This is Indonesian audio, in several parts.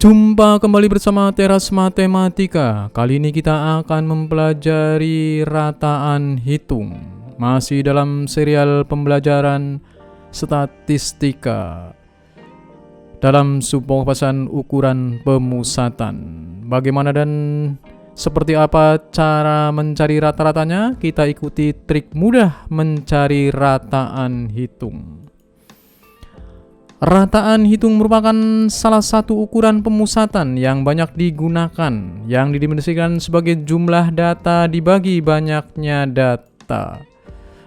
Jumpa kembali bersama Teras Matematika. Kali ini kita akan mempelajari rataan hitung. Masih dalam serial pembelajaran statistika dalam subpembahasan ukuran pemusatan. Bagaimana dan seperti apa cara mencari rata-ratanya? Kita ikuti trik mudah mencari rataan hitung. Rataan hitung merupakan salah satu ukuran pemusatan yang banyak digunakan, yang didefinisikan sebagai jumlah data dibagi banyaknya data.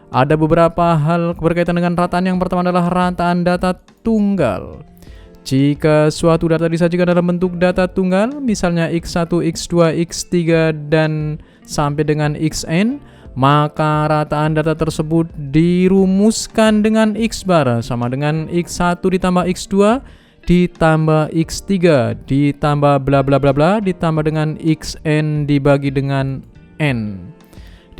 Ada beberapa hal berkaitan dengan rataan. Yang pertama adalah rataan data tunggal. Jika suatu data disajikan dalam bentuk data tunggal, misalnya x1, x2, x3, dan sampai dengan xn, maka rataan data tersebut dirumuskan dengan x bar sama dengan x1 ditambah x2 ditambah x3 ditambah bla bla bla bla ditambah dengan xn dibagi dengan n,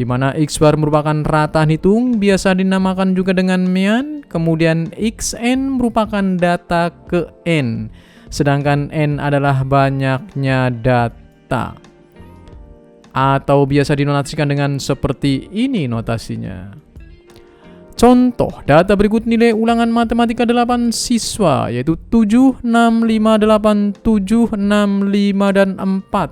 di mana x bar merupakan rataan hitung, biasa dinamakan juga dengan mean. Kemudian xn merupakan data ke n, sedangkan n adalah banyaknya data. Atau biasa dinotasikan dengan seperti ini notasinya. Contoh, data berikut nilai ulangan matematika 8 siswa, yaitu 7, 6, 5, 8, 7, 6, 5, dan 4.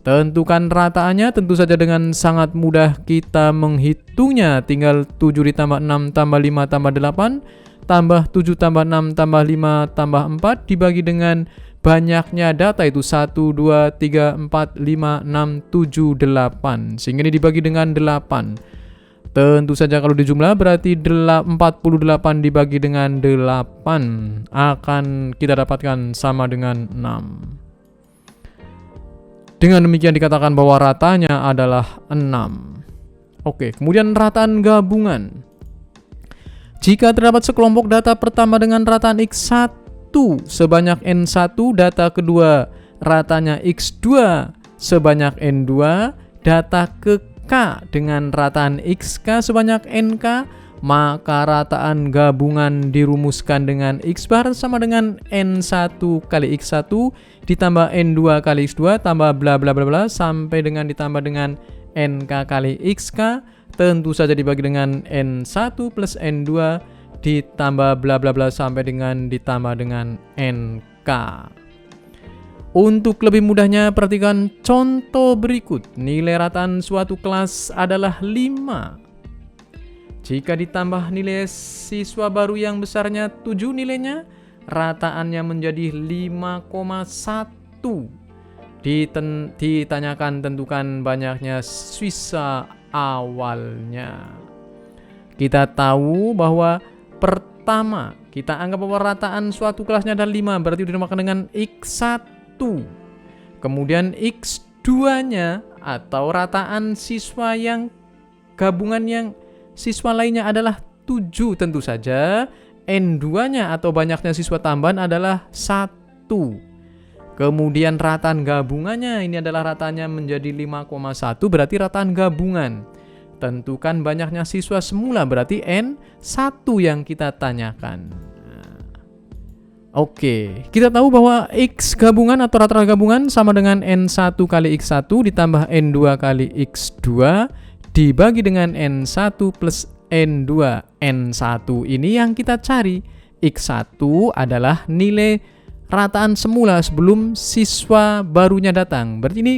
Tentukan rataannya, tentu saja dengan sangat mudah kita menghitungnya. Tinggal 7 ditambah 6 tambah 5 tambah 8 tambah 7 tambah 6 tambah 5 tambah 4 dibagi dengan banyaknya data, itu 1, 2, 3, 4, 5, 6, 7, 8. Sehingga ini dibagi dengan 8. Tentu saja kalau dijumlah berarti 48 dibagi dengan 8 akan kita dapatkan sama dengan 6. Dengan demikian dikatakan bahwa ratanya adalah 6. Oke, kemudian rataan gabungan. Jika terdapat sekelompok data pertama dengan rataan x1 sebanyak n1, data kedua ratanya x2 sebanyak n2, data ke k dengan rataan xk sebanyak nk, maka rataan gabungan dirumuskan dengan x bar sama dengan n1 kali x1 ditambah n2 kali x2 tambah bla bla bla bla sampai dengan ditambah dengan nk kali xk, tentu saja dibagi dengan n1 plus n2 ditambah bla bla bla sampai dengan ditambah dengan nk. Untuk lebih mudahnya perhatikan contoh berikut. Nilai rataan suatu kelas adalah 5. Jika ditambah nilai siswa baru yang besarnya 7 nilainya, rataannya menjadi 5,1. Ditanyakan tentukan banyaknya siswa awalnya. Kita tahu bahwa pertama, kita anggap bahwa rataan suatu kelasnya ada 5, berarti dinamakan dengan x1. Kemudian x2-nya atau rataan siswa yang gabungan yang siswa lainnya adalah 7 tentu saja. N2-nya atau banyaknya siswa tambahan adalah 1. Kemudian rataan gabungannya ini adalah rataannya menjadi 5,1, berarti rataan gabungan. Tentukan banyaknya siswa semula, berarti N1 yang kita tanyakan. Oke, kita tahu bahwa X gabungan atau rata-rata gabungan sama dengan N1 kali X1 ditambah N2 kali X2 dibagi dengan N1 plus N2. N1 ini yang kita cari. X1 adalah nilai rataan semula sebelum siswa barunya datang. Berarti ini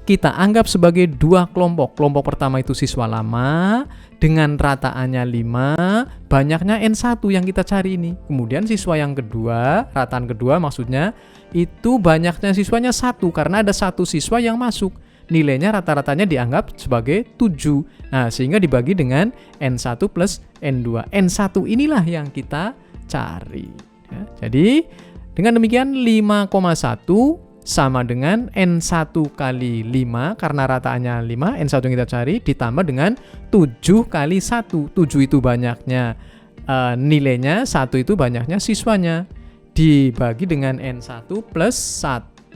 kita anggap sebagai dua kelompok. Kelompok pertama itu siswa lama dengan rataannya 5, banyaknya N1 yang kita cari ini. Kemudian siswa yang kedua, rataan kedua maksudnya, itu banyaknya siswanya 1 karena ada 1 siswa yang masuk. Nilainya rata-ratanya dianggap sebagai 7. Nah, sehingga dibagi dengan N1 plus N2. N1 inilah yang kita cari. Ya, jadi dengan demikian 5,1 sama dengan N1 kali 5 karena rataannya 5, N1 yang kita cari ditambah dengan 7 kali 1. 7 itu banyaknya nilainya, 1 itu banyaknya siswanya. Dibagi dengan N1 plus 1.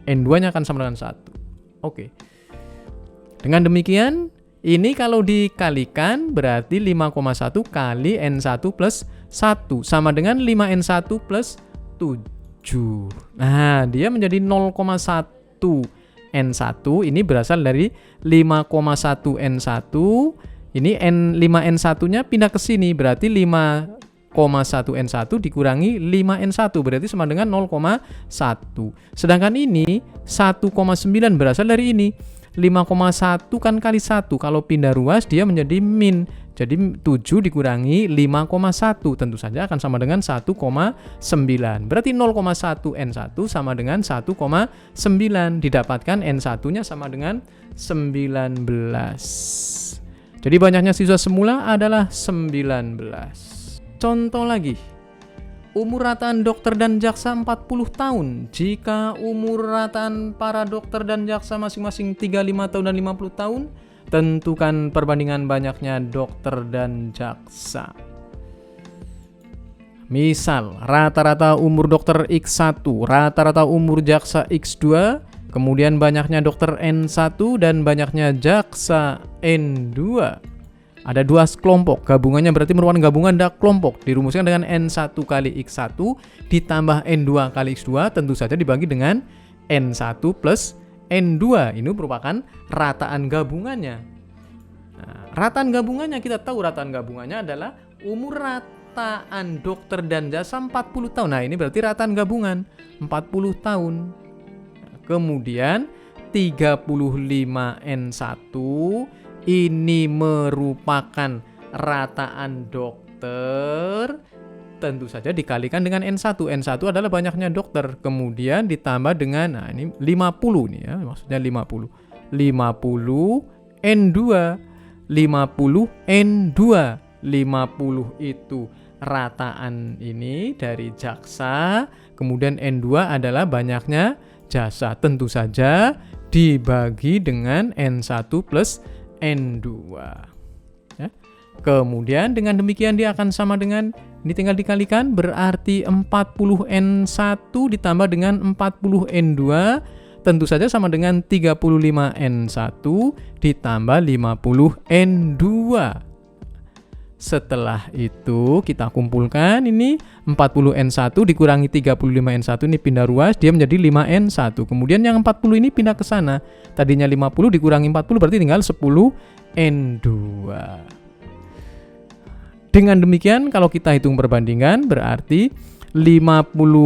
N2-nya akan sama dengan 1. Oke. Dengan demikian, ini kalau dikalikan berarti 5,1 kali N1 plus 1 sama dengan 5N1 plus 7. Nah, dia menjadi 0,1 N1. Ini berasal dari 5,1 N1. Ini N5N1-nya pindah ke sini, berarti 5,1 N1 dikurangi 5 N1 berarti sama dengan 0,1. Sedangkan ini 1,9 berasal dari ini. 5,1 kan kali 1. Kalau pindah ruas dia menjadi min. Jadi 7 dikurangi 5,1 tentu saja akan sama dengan 1,9. Berarti 0,1 N1 sama dengan 1,9. Didapatkan N1-nya sama dengan 19. Jadi banyaknya siswa semula adalah 19. Contoh lagi. Umur rataan dokter dan jaksa 40 tahun. Jika umur rataan para dokter dan jaksa masing-masing 35 tahun dan 50 tahun, tentukan perbandingan banyaknya dokter dan jaksa. Misal, rata-rata umur dokter X1, rata-rata umur jaksa X2, kemudian banyaknya dokter N1 dan banyaknya jaksa N2. Ada 2 kelompok, gabungannya berarti merupakan gabungan kelompok. Dirumuskan dengan N1 kali X1 ditambah N2 kali X2, tentu saja dibagi dengan N1 plus N2. Ini merupakan rataan gabungannya. Nah, rataan gabungannya, kita tahu rataan gabungannya adalah umur rataan dokter dan jasa 40 tahun. Nah, ini berarti rataan gabungan 40 tahun. Kemudian 35 N1 ini merupakan rataan dokter, tentu saja dikalikan dengan N1. N1 adalah banyaknya dokter, kemudian ditambah dengan, nah ini 50 nih ya, maksudnya 50 N2, 50 N2, 50 itu rataan ini dari jaksa, kemudian N2 adalah banyaknya jasa, tentu saja dibagi dengan N1 plus N2 ya. Kemudian dengan demikian dia akan sama dengan, ini tinggal dikalikan, berarti 40 N1 ditambah dengan 40 N2 tentu saja sama dengan 35 N1 ditambah 50 N2. Setelah itu kita kumpulkan ini 40 N1 dikurangi 35 N1 ini pindah ruas, dia menjadi 5 N1. Kemudian yang 40 ini pindah ke sana. Tadinya 50 dikurangi 40 berarti tinggal 10 N2. Dengan demikian kalau kita hitung perbandingan berarti 51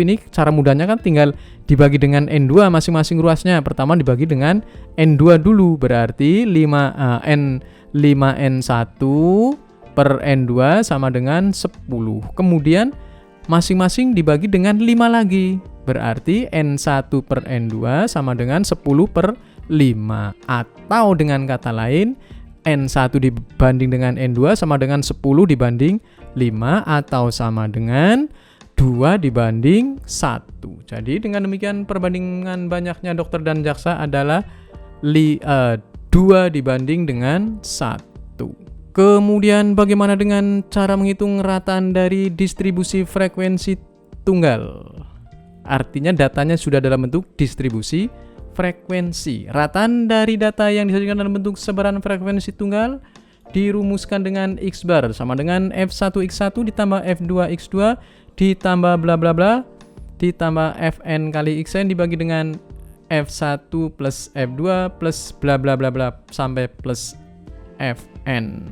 ini cara mudahnya kan tinggal dibagi dengan N2 masing-masing ruasnya. Pertama dibagi dengan N2 dulu, berarti 5N1 per N2 sama dengan 10. Kemudian masing-masing dibagi dengan 5 lagi. Berarti N1 per N2 sama dengan 10 per 5. Atau dengan kata lain, N1 dibanding dengan N2 sama dengan 10 dibanding 5 atau sama dengan 2 dibanding 1. Jadi dengan demikian perbandingan banyaknya dokter dan jaksa adalah 2 dibanding dengan 1. Kemudian bagaimana dengan cara menghitung rataan dari distribusi frekuensi tunggal? Artinya datanya sudah dalam bentuk distribusi frekuensi. Rataan dari data yang disajikan dalam bentuk sebaran frekuensi tunggal dirumuskan dengan X bar sama dengan F1X1 ditambah F2X2 ditambah bla bla bla ditambah Fn kali Xn dibagi dengan F1 plus F2 plus bla bla bla bla sampai plus Fn,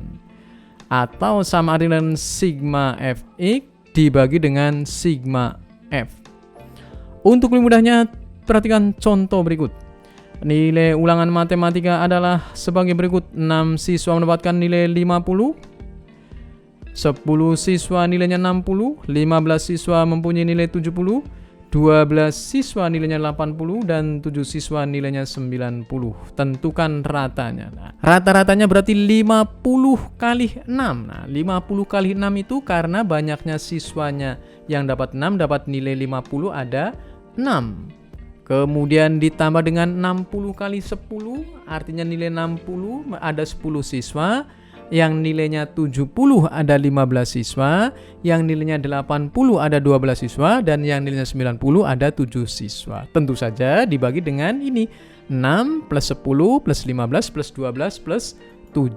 atau sama dengan sigma Fx dibagi dengan sigma F. Untuk lebih mudahnya perhatikan contoh berikut. Nilai ulangan matematika adalah sebagai berikut. 6 siswa mendapatkan nilai 50, 10 siswa nilainya 60, 15 siswa mempunyai nilai 70, 12 siswa nilainya 80, dan 7 siswa nilainya 90. Tentukan ratanya. Nah, rata-ratanya berarti 50 kali 6. Nah, 50 kali 6 itu karena banyaknya siswanya yang dapat 6, dapat nilai 50 ada 6. Kemudian ditambah dengan 60 kali 10, artinya nilai 60 ada 10 siswa, yang nilainya 70 ada 15 siswa, yang nilainya 80 ada 12 siswa, dan yang nilainya 90 ada 7 siswa. Tentu saja dibagi dengan ini, 6 plus 10 plus 15 plus 12 plus 7.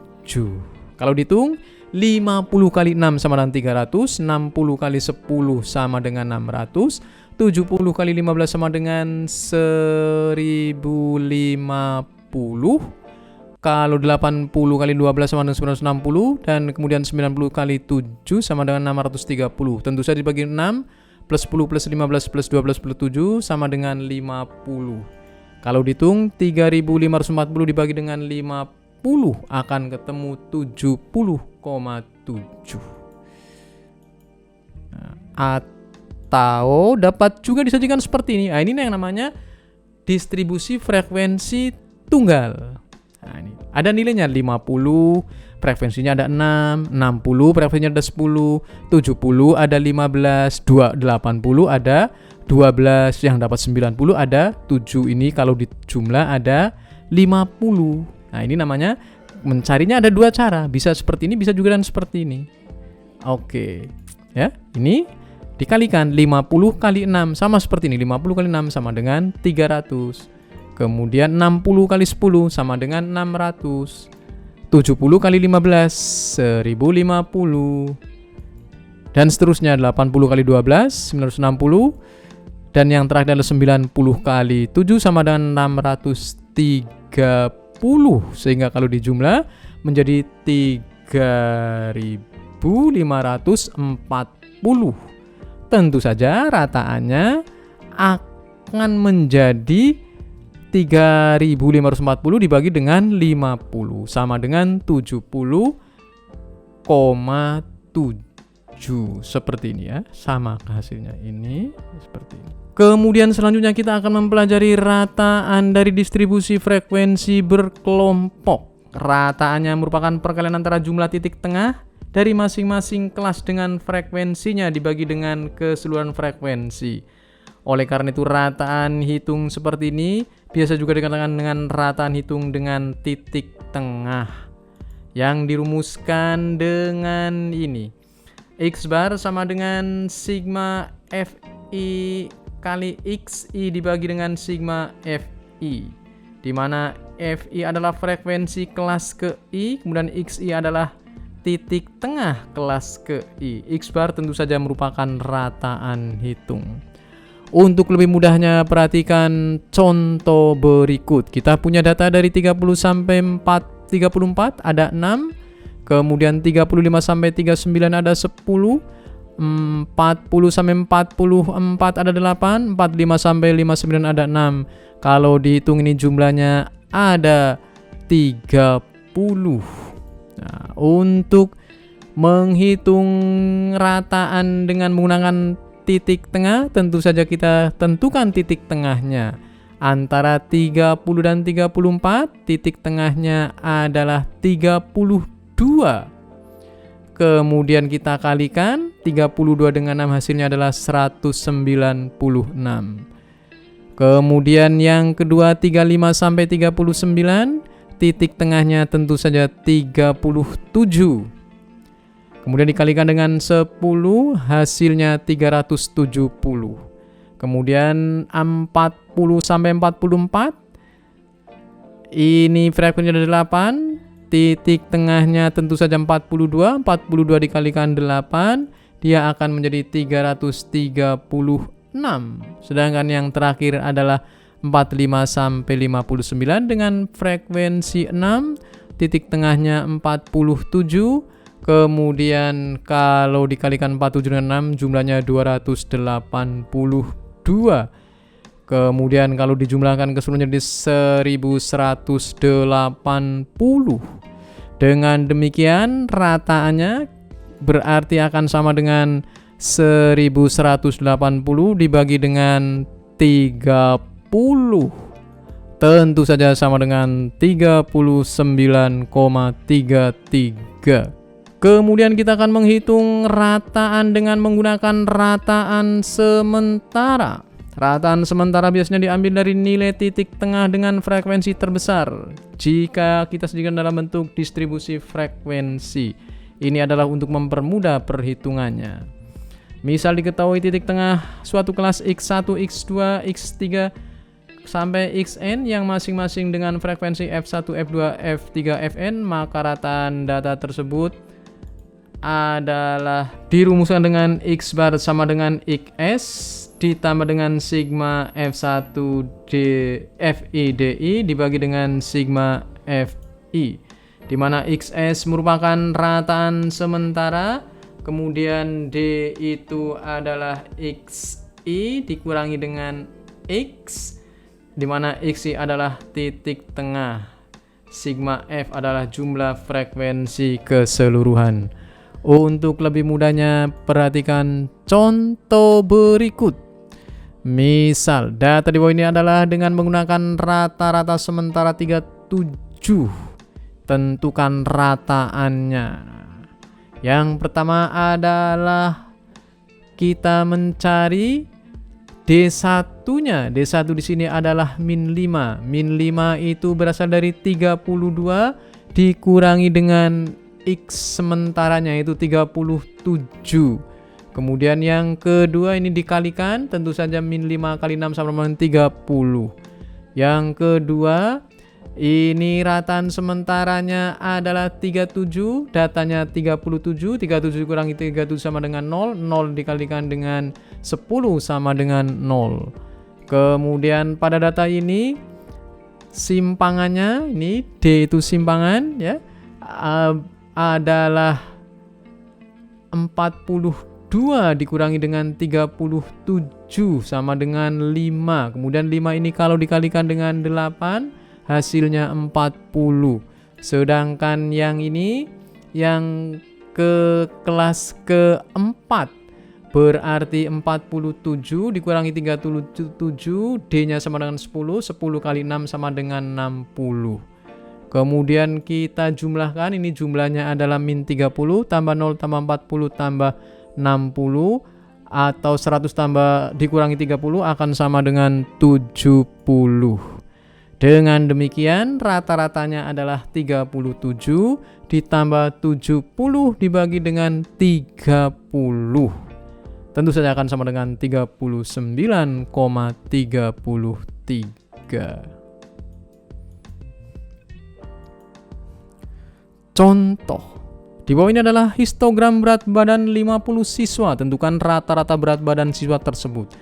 Kalau dihitung 50 kali 6 sama dengan 300, 60 kali 10 sama dengan 600, 70 kali 15 sama dengan 1050. Kalau 80 kali 12 sama dengan 960, dan kemudian 90 kali 7 sama dengan 630. Tentu saja dibagi 6, plus 10 plus 15 plus 12 plus 7 sama dengan 50. Kalau dihitung 3540 dibagi dengan 50 akan ketemu 70,7. Atau dapat juga disajikan seperti ini. Nah, ini yang namanya distribusi frekuensi tunggal. Nah, ini ada nilainya 50, frekuensinya ada 6, 60 frekuensinya ada 10, 70 ada 15, 80 ada 12, yang dapat 90 ada 7. Ini kalau dijumlah ada 50. Nah, ini namanya mencarinya ada dua cara. Bisa seperti ini, bisa juga dan seperti ini. Oke. Ya, ini dikalikan 50 kali 6 sama seperti ini. 50 kali 6 sama dengan 300. Kemudian 60 kali 10 sama dengan 600. 70 kali 15 1050. Dan seterusnya 80 kali 12 960. Dan yang terakhir adalah 90 kali 7 sama dengan 630. Sehingga kalau dijumlah menjadi 3540. Tentu saja rataannya akan menjadi 3540 dibagi dengan 50 sama dengan 70,7. Seperti ini ya, sama hasilnya ini seperti ini. Kemudian selanjutnya kita akan mempelajari rataan dari distribusi frekuensi berkelompok. Rataannya merupakan perkalian antara jumlah titik tengah dari masing-masing kelas dengan frekuensinya dibagi dengan keseluruhan frekuensi. Oleh karena itu rataan hitung seperti ini biasa juga dikatakan dengan rataan hitung dengan titik tengah, yang dirumuskan dengan ini. X bar sama dengan sigma Fi kali Xi dibagi dengan sigma Fi, di mana Fi adalah frekuensi kelas ke I, kemudian Xi adalah titik tengah kelas ke I. X bar tentu saja merupakan rataan hitung. Untuk lebih mudahnya perhatikan contoh berikut. Kita punya data dari 30 sampai 34 ada 6, kemudian 35 sampai 39 ada 10, 40 sampai 44 ada 8, 45 sampai 59 ada 6. Kalau dihitung ini jumlahnya ada 30. Nah, untuk menghitung rataan dengan menggunakan titik tengah, tentu saja kita tentukan titik tengahnya antara 30 dan 34. Titik tengahnya adalah 32. Kemudian kita kalikan 32 dengan 6, hasilnya adalah 196. Kemudian yang kedua 35 sampai 39, titik tengahnya tentu saja 37. Kemudian dikalikan dengan 10, hasilnya 370. Kemudian 40 sampai 44, ini frekuensinya ada 8, titik tengahnya tentu saja 42. 42 dikalikan 8, dia akan menjadi 336. Sedangkan yang terakhir adalah 45 sampai 59 dengan frekuensi 6, titik tengahnya 47. Kemudian kalau dikalikan 47 dengan 6 jumlahnya 282. Kemudian kalau dijumlahkan keseluruhannya jadi 1180. Dengan demikian rataannya berarti akan sama dengan 1180 dibagi dengan 30. Tentu saja sama dengan 39,33. Kemudian kita akan menghitung rataan dengan menggunakan rataan sementara. Rataan sementara biasanya diambil dari nilai titik tengah dengan frekuensi terbesar jika kita sajikan dalam bentuk distribusi frekuensi. Ini adalah untuk mempermudah perhitungannya. Misal diketahui titik tengah suatu kelas X1, X2, X3 sampai Xn yang masing-masing dengan frekuensi F1, F2, F3, Fn, maka rataan data tersebut adalah dirumuskan dengan X bar sama dengan Xs ditambah dengan sigma F1 Fi Di dibagi dengan sigma Fi, di mana Xs merupakan rataan sementara, kemudian D itu adalah Xi dikurangi dengan X, di mana Xi adalah titik tengah, sigma F adalah jumlah frekuensi keseluruhan. Untuk lebih mudahnya, perhatikan contoh berikut. Misal, data di bawah ini adalah dengan menggunakan rata-rata sementara 37. Tentukan rataannya. Yang pertama adalah kita mencari D1-nya. D1 di sini adalah min 5. Min 5 itu berasal dari 32 dikurangi dengan X sementaranya itu 37. Kemudian yang kedua ini dikalikan, tentu saja min 5 kali 6 sama dengan 30. Yang kedua, ini rataan sementaranya adalah 37, datanya 37, 37 kurangi 37 sama dengan 0, 0 dikalikan dengan 10 sama dengan 0. Kemudian pada data ini, simpangannya, ini D itu simpangan ya, adalah 42 dikurangi dengan 37 sama dengan 5. Kemudian 5 ini kalau dikalikan dengan 8 hasilnya 40. Sedangkan yang ini yang ke kelas keempat berarti 47 dikurangi 37, D-nya sama dengan 10, 10 kali 6 sama dengan 60. Kemudian kita jumlahkan, ini jumlahnya adalah min 30 tambah 0 tambah 40 tambah 60 atau 100 tambah dikurangi 30 akan sama dengan 70. Dengan demikian rata-ratanya adalah 37 ditambah 70 dibagi dengan 30. Tentu saja akan sama dengan 39,33. Contoh. Di bawah ini adalah histogram berat badan 50 siswa. Tentukan rata-rata berat badan siswa tersebut.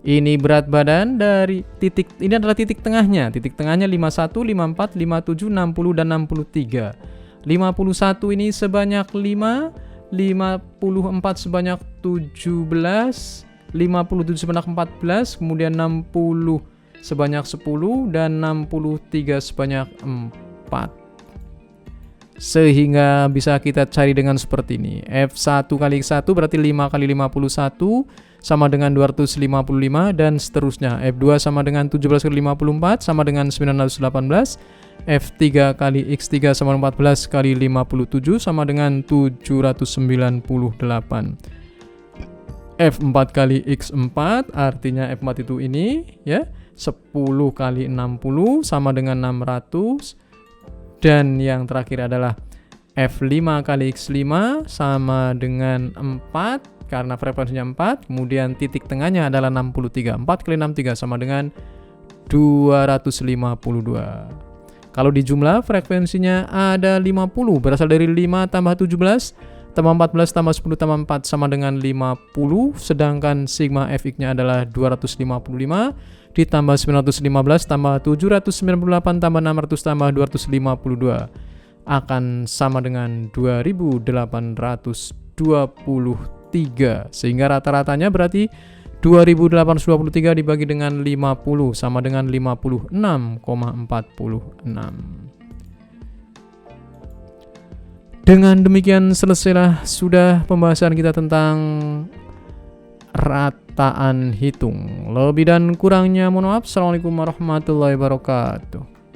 Ini berat badan dari titik, ini adalah titik tengahnya. Titik tengahnya 51, 54, 57, 60 dan 63. 51 ini sebanyak 5, 54 sebanyak 17, 57 sebanyak 14, kemudian 60 sebanyak 10 dan 63 sebanyak 4. Sehingga bisa kita cari dengan seperti ini. F1 kali X1 berarti 5 kali 51 sama dengan 255 dan seterusnya. F2 sama dengan 17 kali 54 sama dengan 918. F3 kali X3 sama 14 kali 57 sama dengan 798. F4 kali X4 artinya F4 itu ini ya, 10 kali 60 sama dengan 600. Dan yang terakhir adalah F5 kali X5 sama dengan 4 karena frekuensinya 4. Kemudian titik tengahnya adalah 63. 4 kali 63 sama dengan 252. Kalau dijumlah frekuensinya ada 50. Berasal dari 5 tambah 17 tambah 14 tambah 10 tambah 4 sama dengan 50. Sedangkan sigma Fx-nya adalah 255. Ditambah 915 tambah 798 tambah 600 tambah 252 akan sama dengan 2823. Sehingga rata-ratanya berarti 2823 dibagi dengan 50 sama dengan 56,46. Dengan demikian selesailah sudah pembahasan kita tentang rataan hitung. Lebih dan kurangnya mohon maaf. Assalamualaikum warahmatullahi wabarakatuh.